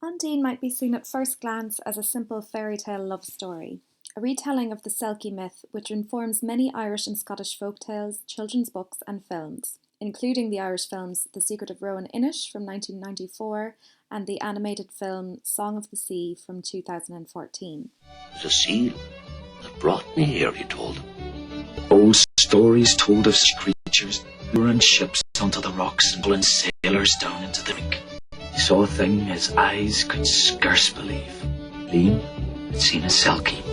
Ondine might be seen at first glance as a simple fairy tale love story, a retelling of the Selkie myth which informs many Irish and Scottish folktales, children's books and films, including the Irish films The Secret of Rowan Inish from 1994 and the animated film Song of the Sea from 2014. It was a seal that brought me here, he told them. Old stories told of creatures luring ships onto the rocks and pulling sailors down into the drink. He saw a thing his eyes could scarce believe. Liam had seen a Selkie,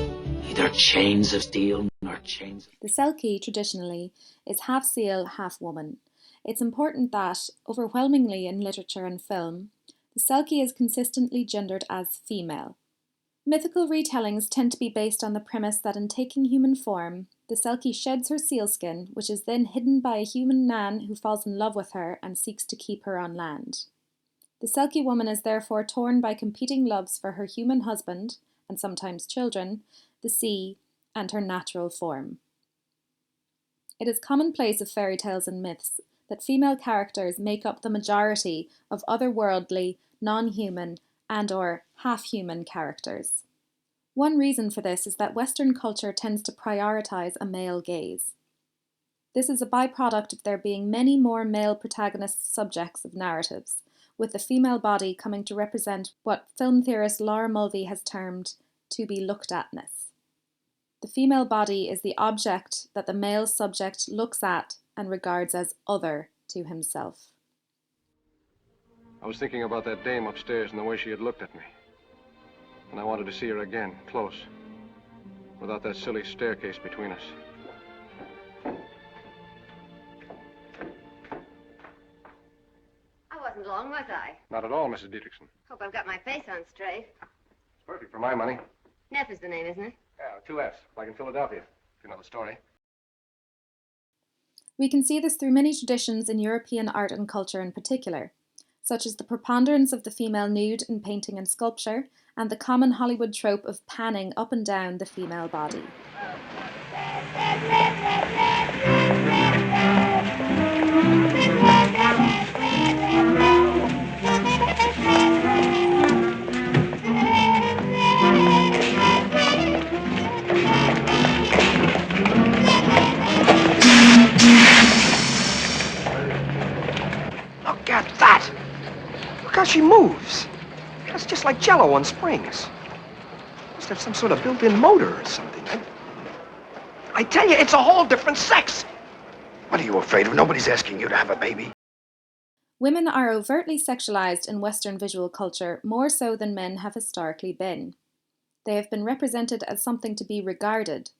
neither chains of steel nor chains of... The Selkie, traditionally, is half seal, half woman. It's important that, overwhelmingly in literature and film, the Selkie is consistently gendered as female. Mythical retellings tend to be based on the premise that in taking human form, the Selkie sheds her sealskin, which is then hidden by a human man who falls in love with her and seeks to keep her on land. The Selkie woman is therefore torn by competing loves for her human husband, and sometimes children, the sea, and her natural form. It is commonplace of fairy tales and myths that female characters make up the majority of otherworldly, non-human, and/or half-human characters. One reason for this is that Western culture tends to prioritize a male gaze. This is a byproduct of there being many more male protagonist subjects of narratives, with the female body coming to represent what film theorist Laura Mulvey has termed to be looked atness. The female body is the object that the male subject looks at and regards as other to himself. I was thinking about that dame upstairs and the way she had looked at me. And I wanted to see her again, close, without that silly staircase between us. I wasn't long, was I? Not at all, Mrs. Dietrichson. Hope I've got my face on straight. It's perfect for my money. Neff is the name, isn't it? Yeah, 2 F's, like in Philadelphia, if you know the story. We can see this through many traditions in European art and culture in particular, such as the preponderance of the female nude in painting and sculpture, and the common Hollywood trope of panning up and down the female body. Look at that! Look how she moves. That's just like Jell-O on springs. Must have some sort of built-in motor or something. I tell you, it's a whole different sex. What are you afraid of? Nobody's asking you to have a baby. Women are overtly sexualized in Western visual culture more so than men have historically been. They have been represented as something to be regarded,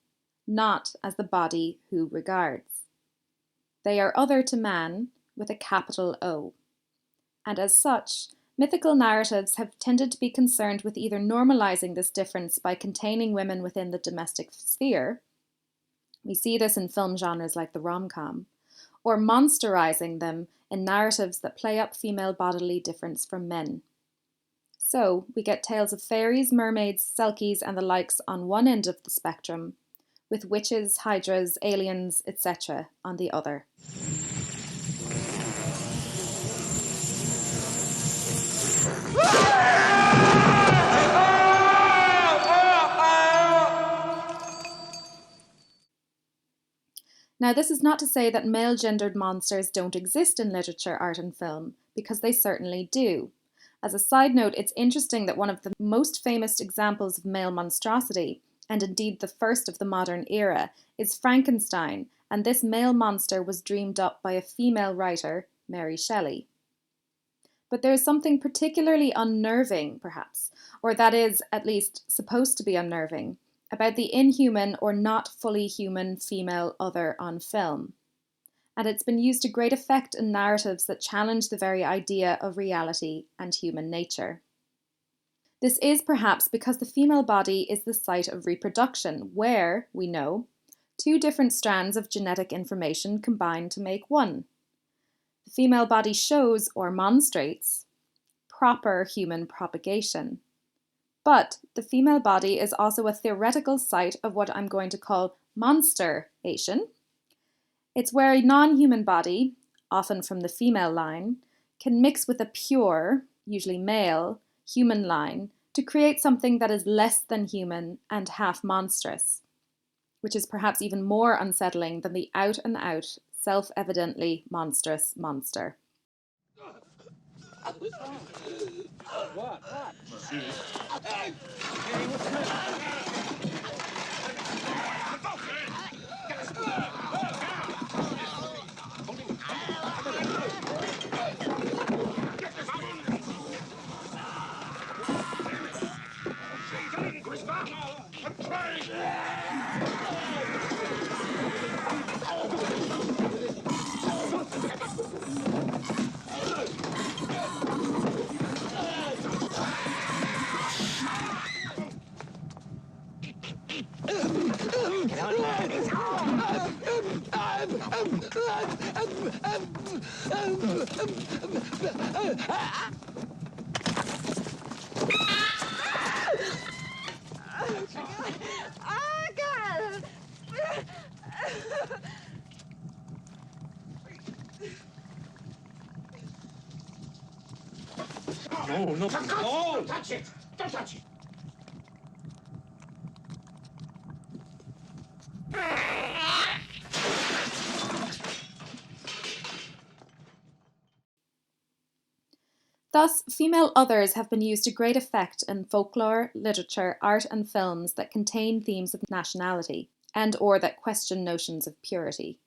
not as the body who regards. They are other to man with a capital O. And as such, mythical narratives have tended to be concerned with either normalizing this difference by containing women within the domestic sphere. We see this in film genres like the rom-com, or monsterizing them in narratives that play up female bodily difference from men. So, we get tales of fairies, mermaids, selkies and the likes on one end of the spectrum, with witches, hydras, aliens, etc. on the other. Now, this is not to say that male-gendered monsters don't exist in literature, art and film, because they certainly do. As a side note, it's interesting that one of the most famous examples of male monstrosity, and indeed the first of the modern era, is Frankenstein, and this male monster was dreamed up by a female writer, Mary Shelley. But there is something particularly unnerving, perhaps, or that is, at least, supposed to be unnerving, about the inhuman or not fully human female other on film. And it's been used to great effect in narratives that challenge the very idea of reality and human nature. This is perhaps because the female body is the site of reproduction, where, we know, 2 different strands of genetic information combine to make one. The female body shows, or monstrates, proper human propagation. But the female body is also a theoretical site of what I'm going to call monsteration. It's where a non-human body, often from the female line, can mix with a pure, usually male, human line to create something that is less than human and half monstrous, which is perhaps even more unsettling than the out-and-out, self-evidently monstrous monster. What? No. Don't touch it! Don't touch it! Thus, female others have been used to great effect in folklore, literature, art and films that contain themes of nationality and or that question notions of purity.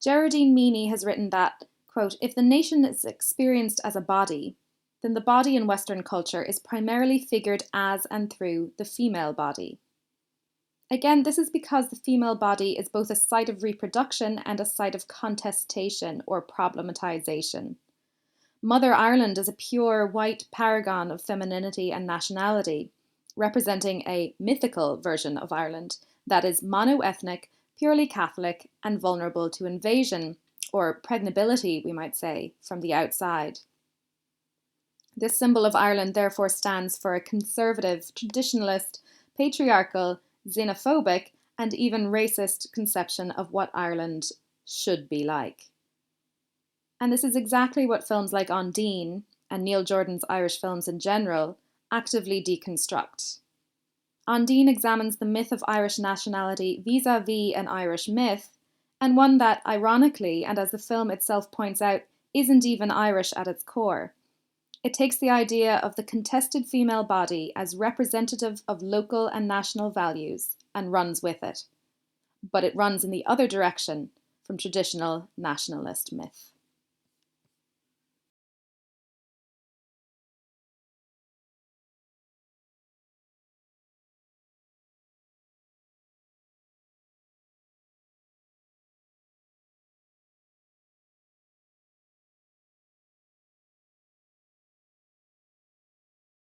Geraldine Meany has written that, quote, if the nation is experienced as a body, then the body in Western culture is primarily figured as and through the female body. Again, this is because the female body is both a site of reproduction and a site of contestation or problematization. Mother Ireland is a pure white paragon of femininity and nationality, representing a mythical version of Ireland that is mono-ethnic, purely Catholic, and vulnerable to invasion, or pregnability, we might say, from the outside. This symbol of Ireland therefore stands for a conservative, traditionalist, patriarchal, xenophobic, and even racist conception of what Ireland should be like. And this is exactly what films like Ondine, and Neil Jordan's Irish films in general, actively deconstruct. Ondine examines the myth of Irish nationality vis-à-vis an Irish myth, and one that, ironically, and as the film itself points out, isn't even Irish at its core. It takes the idea of the contested female body as representative of local and national values and runs with it. But it runs in the other direction from traditional nationalist myth.